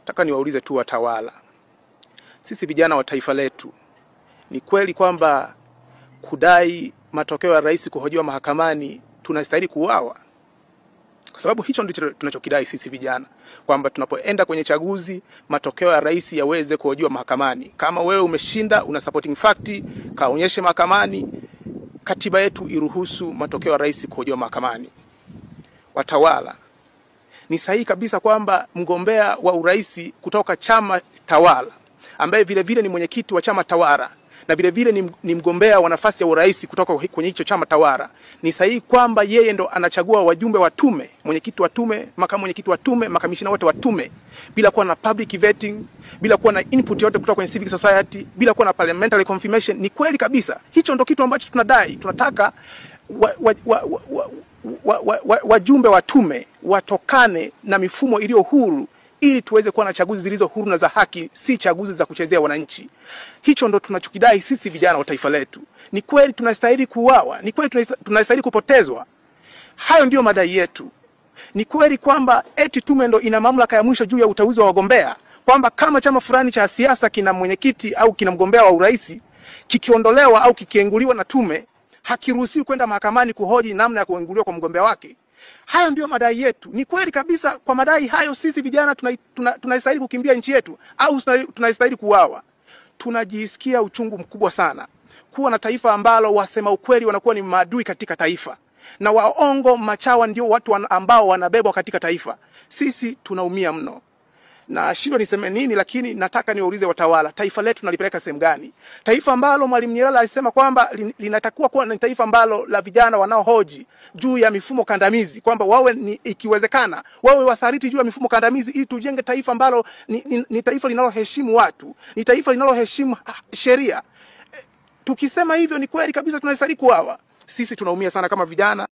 Nataka niwaulize tu watawala, sisi vijana wa taifa letu, ni kweli kwamba kudai matokeo ya rais kuhojiwa mahakamani tunastahili kuuawa? Kwa sababu hicho ndicho tunachokidai sisi vijana, kwamba tunapoenda kwenye chaguzi matokeo ya rais yaweze kuhojiwa mahakamani. Kama wewe umeshinda, una supporting fact, kaonyeshe mahakamani. Katiba yetu iruhusu matokeo ya rais kuhojiwa mahakamani. Watawala, ni sahihi kabisa kwamba mgombea wa urais kutoka chama tawala, ambaye vile vile ni mwenyekiti wa chama tawala, na vile vile ni mgombea wa nafasi ya urais kutoka kwenye hicho chama tawala, ni sahihi kwamba yeye ndo anachagua wajumbe wa tume, mwenyekiti wa tume, makamu mwenyekiti wa tume, makamishina wote wa tume, bila kuwa na public vetting, bila kuwa na input yote kutoka kwenye civil society, bila kuwa na parliamentary confirmation. Ni kweli kabisa, hicho ndo kitu ambacho tunadai. Tunataka wajumbe wa tume watokane na mifumo iliyo huru, ili tuweze kuwa na chaguzi zilizo huru na za haki, si chaguzi za kuchezea wananchi. Hicho ndo tunachokidai sisi vijana wa taifa letu. Ni kweli tunastahili kuuawa? Ni kweli tunastahili kupotezwa? Hayo ndio madai yetu. Ni kweli kwamba eti tume ndo ina mamlaka ya mwisho juu ya uteuzi wa wagombea, kwamba kama chama fulani cha siasa kina mwenyekiti au kina mgombea wa urais, kikiondolewa au kikienguliwa na tume, hakiruhusiwi kwenda mahakamani kuhoji namna ya kuenguliwa kwa mgombea wake? Hayo ndio madai yetu. Ni kweli kabisa kwa madai hayo sisi vijana tunastahili kukimbia nchi yetu au tunastahili kuuawa? Tunajisikia uchungu mkubwa sana kuwa na taifa ambalo wasema ukweli wanakuwa ni maadui katika taifa, na waongo machawa ndio watu ambao wanabebwa katika taifa. Sisi tunaumia mno. Na shindwa niseme nini, lakini nataka niwaulize watawala, taifa letu nalipeleka sehemu gani? Taifa ambalo Mwalimu Nyerere alisema kwamba linatakiwa kuwa ni taifa ambalo la vijana wanaohoji juu ya mifumo kandamizi, kwamba wawe ikiwezekana wawe wasariti juu ya mifumo kandamizi, ili tujenge taifa ambalo ni taifa linaloheshimu watu, ni taifa linaloheshimu sheria. Tukisema hivyo, ni kweli kabisa tunastahili kuuawa. Sisi tunaumia sana kama vijana.